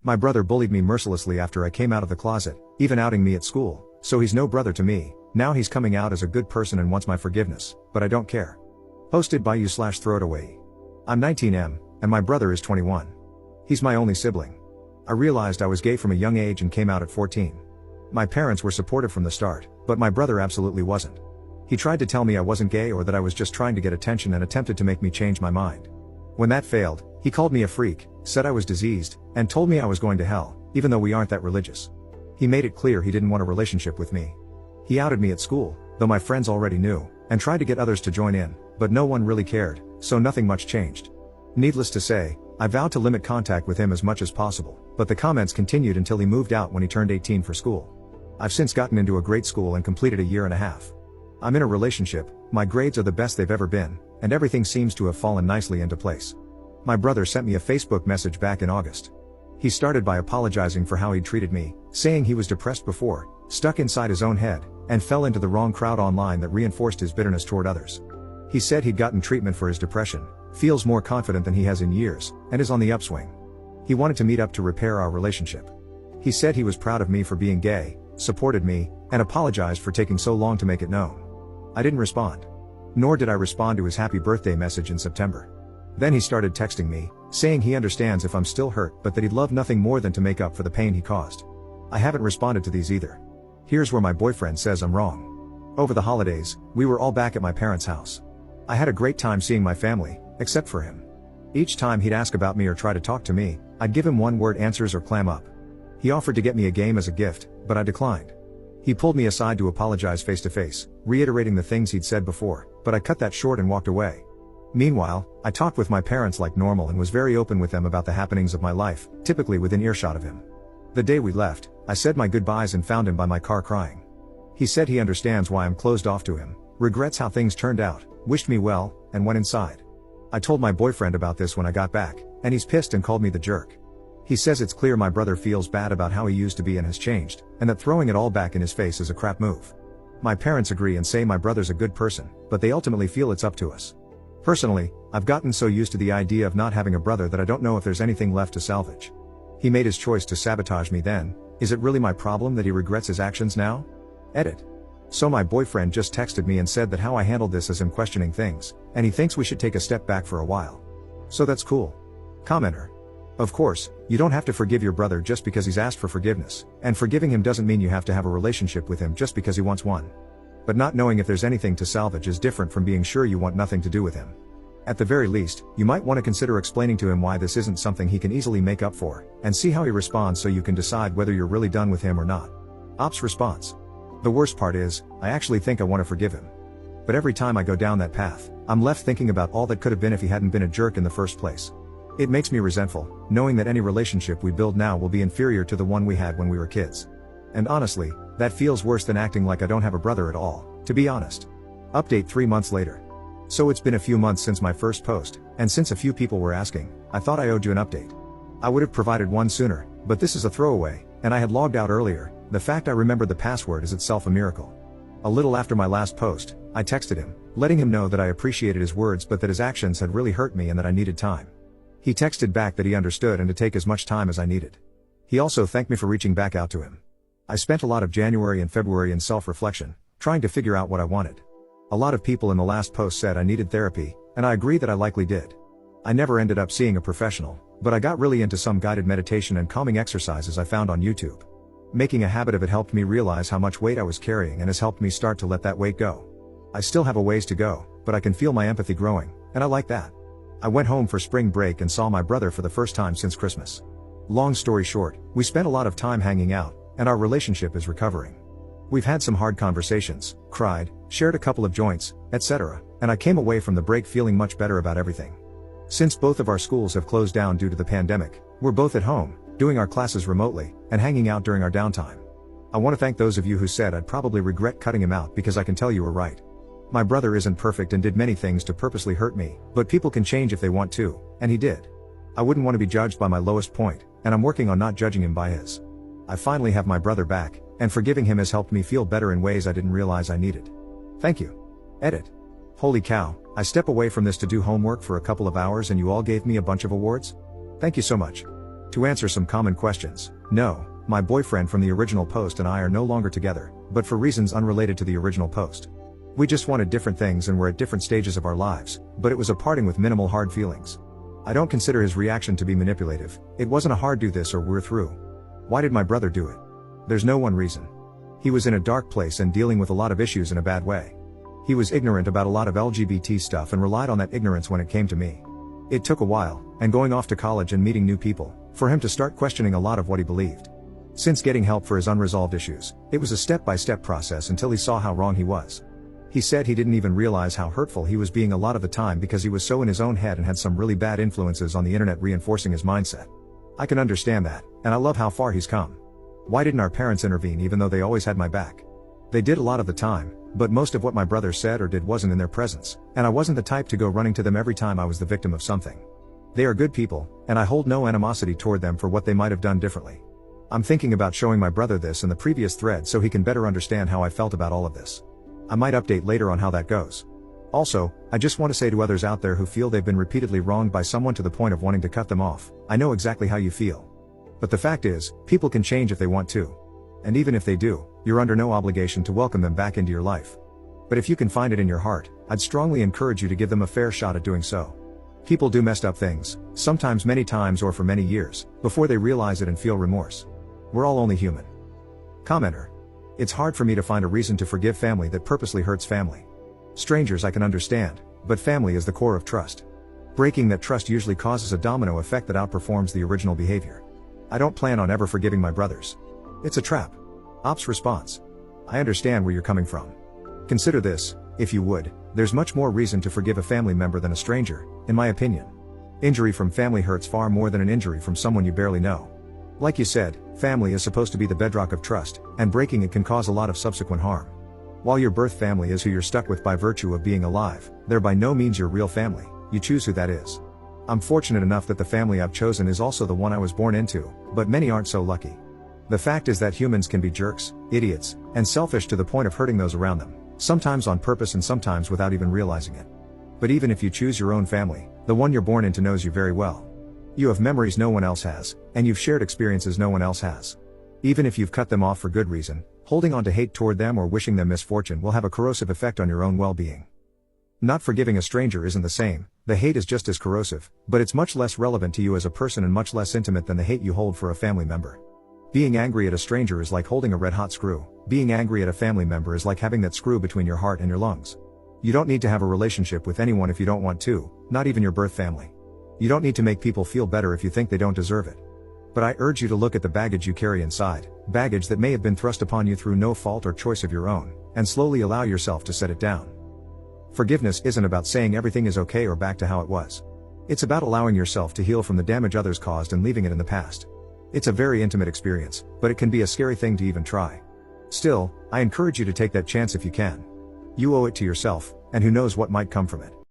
My brother bullied me mercilessly after I came out of the closet, even outing me at school, so he's no brother to me. Now he's coming out as a good person and wants my forgiveness, but I don't care. Posted by you/throwitaway. I'm 19M, and my brother is 21. He's my only sibling. I realized I was gay from a young age and came out at 14. My parents were supportive from the start, but my brother absolutely wasn't. He tried to tell me I wasn't gay or that I was just trying to get attention and attempted to make me change my mind. When that failed, he called me a freak, said I was diseased, and told me I was going to hell, even though we aren't that religious. He made it clear he didn't want a relationship with me. He outed me at school, though my friends already knew, and tried to get others to join in, but no one really cared, so nothing much changed. Needless to say, I vowed to limit contact with him as much as possible, but the comments continued until he moved out when he turned 18 for school. I've since gotten into a great school and completed a year and a half. I'm in a relationship, my grades are the best they've ever been, and everything seems to have fallen nicely into place. My brother sent me a Facebook message back in August. He started by apologizing for how he'd treated me, saying he was depressed before, stuck inside his own head, and fell into the wrong crowd online that reinforced his bitterness toward others. He said he'd gotten treatment for his depression, feels more confident than he has in years, and is on the upswing. He wanted to meet up to repair our relationship. He said he was proud of me for being gay, supported me, and apologized for taking so long to make it known. I didn't respond. Nor did I respond to his happy birthday message in September. Then he started texting me, saying he understands if I'm still hurt but that he'd love nothing more than to make up for the pain he caused. I haven't responded to these either. Here's where my boyfriend says I'm wrong. Over the holidays, we were all back at my parents' house. I had a great time seeing my family, except for him. Each time he'd ask about me or try to talk to me, I'd give him one-word answers or clam up. He offered to get me a game as a gift, but I declined. He pulled me aside to apologize face-to-face, reiterating the things he'd said before, but I cut that short and walked away. Meanwhile, I talked with my parents like normal and was very open with them about the happenings of my life, typically within earshot of him. The day we left, I said my goodbyes and found him by my car crying. He said he understands why I'm closed off to him, regrets how things turned out, wished me well, and went inside. I told my boyfriend about this when I got back, and he's pissed and called me the jerk. He says it's clear my brother feels bad about how he used to be and has changed, and that throwing it all back in his face is a crap move. My parents agree and say my brother's a good person, but they ultimately feel it's up to us. Personally, I've gotten so used to the idea of not having a brother that I don't know if there's anything left to salvage. He made his choice to sabotage me then. Is it really my problem that he regrets his actions now? Edit. So my boyfriend just texted me and said that how I handled this is him questioning things, and he thinks we should take a step back for a while. So that's cool. Commenter. Of course, you don't have to forgive your brother just because he's asked for forgiveness, and forgiving him doesn't mean you have to have a relationship with him just because he wants one. But not knowing if there's anything to salvage is different from being sure you want nothing to do with him. At the very least, you might want to consider explaining to him why this isn't something he can easily make up for, and see how he responds so you can decide whether you're really done with him or not. Ops response. The worst part is, I actually think I want to forgive him. But every time I go down that path, I'm left thinking about all that could have been if he hadn't been a jerk in the first place. It makes me resentful, knowing that any relationship we build now will be inferior to the one we had when we were kids. And honestly, that feels worse than acting like I don't have a brother at all, to be honest. Update 3 months later. So it's been a few months since my first post, and since a few people were asking, I thought I owed you an update. I would have provided one sooner, but this is a throwaway, and I had logged out earlier. The fact I remembered the password is itself a miracle. A little after my last post, I texted him, letting him know that I appreciated his words but that his actions had really hurt me and that I needed time. He texted back that he understood and to take as much time as I needed. He also thanked me for reaching back out to him. I spent a lot of January and February in self-reflection, trying to figure out what I wanted. A lot of people in the last post said I needed therapy, and I agree that I likely did. I never ended up seeing a professional, but I got really into some guided meditation and calming exercises I found on YouTube. Making a habit of it helped me realize how much weight I was carrying and has helped me start to let that weight go. I still have a ways to go, but I can feel my empathy growing, and I like that. I went home for spring break and saw my brother for the first time since Christmas. Long story short, we spent a lot of time hanging out, and our relationship is recovering. We've had some hard conversations, cried, shared a couple of joints, etc., and I came away from the break feeling much better about everything. Since both of our schools have closed down due to the pandemic, we're both at home, doing our classes remotely, and hanging out during our downtime. I want to thank those of you who said I'd probably regret cutting him out because I can tell you were right. My brother isn't perfect and did many things to purposely hurt me, but people can change if they want to, and he did. I wouldn't want to be judged by my lowest point, and I'm working on not judging him by his. I finally have my brother back, and forgiving him has helped me feel better in ways I didn't realize I needed. Thank you. Edit. Holy cow, I step away from this to do homework for a couple of hours and you all gave me a bunch of awards? Thank you so much. To answer some common questions, no, my boyfriend from the original post and I are no longer together, but for reasons unrelated to the original post. We just wanted different things and were at different stages of our lives, but it was a parting with minimal hard feelings. I don't consider his reaction to be manipulative. It wasn't a hard do this or we're through. Why did my brother do it? There's no one reason. He was in a dark place and dealing with a lot of issues in a bad way. He was ignorant about a lot of LGBT stuff and relied on that ignorance when it came to me. It took a while, and going off to college and meeting new people, for him to start questioning a lot of what he believed. Since getting help for his unresolved issues, it was a step-by-step process until he saw how wrong he was. He said he didn't even realize how hurtful he was being a lot of the time because he was so in his own head and had some really bad influences on the internet reinforcing his mindset. I can understand that, and I love how far he's come. Why didn't our parents intervene even though they always had my back? They did a lot of the time, but most of what my brother said or did wasn't in their presence, and I wasn't the type to go running to them every time I was the victim of something. They are good people, and I hold no animosity toward them for what they might have done differently. I'm thinking about showing my brother this in the previous thread so he can better understand how I felt about all of this. I might update later on how that goes. Also, I just want to say to others out there who feel they've been repeatedly wronged by someone to the point of wanting to cut them off, I know exactly how you feel. But the fact is, people can change if they want to. And even if they do, you're under no obligation to welcome them back into your life. But if you can find it in your heart, I'd strongly encourage you to give them a fair shot at doing so. People do messed up things, sometimes many times or for many years, before they realize it and feel remorse. We're all only human. Commenter. It's hard for me to find a reason to forgive family that purposely hurts family. Strangers I can understand, but family is the core of trust. Breaking that trust usually causes a domino effect that outperforms the original behavior. I don't plan on ever forgiving my brothers. It's a trap. Ops response. I understand where you're coming from. Consider this, if you would, there's much more reason to forgive a family member than a stranger, in my opinion. Injury from family hurts far more than an injury from someone you barely know. Like you said, family is supposed to be the bedrock of trust, and breaking it can cause a lot of subsequent harm. While your birth family is who you're stuck with by virtue of being alive, they're by no means your real family, you choose who that is. I'm fortunate enough that the family I've chosen is also the one I was born into, but many aren't so lucky. The fact is that humans can be jerks, idiots, and selfish to the point of hurting those around them, sometimes on purpose and sometimes without even realizing it. But even if you choose your own family, the one you're born into knows you very well. You have memories no one else has, and you've shared experiences no one else has. Even if you've cut them off for good reason, holding on to hate toward them or wishing them misfortune will have a corrosive effect on your own well-being. Not forgiving a stranger isn't the same, the hate is just as corrosive, but it's much less relevant to you as a person and much less intimate than the hate you hold for a family member. Being angry at a stranger is like holding a red-hot screw. Being angry at a family member is like having that screw between your heart and your lungs. You don't need to have a relationship with anyone if you don't want to, not even your birth family. You don't need to make people feel better if you think they don't deserve it. But I urge you to look at the baggage you carry inside, baggage that may have been thrust upon you through no fault or choice of your own, and slowly allow yourself to set it down. Forgiveness isn't about saying everything is okay or back to how it was. It's about allowing yourself to heal from the damage others caused and leaving it in the past. It's a very intimate experience, but it can be a scary thing to even try. Still, I encourage you to take that chance if you can. You owe it to yourself, and who knows what might come from it.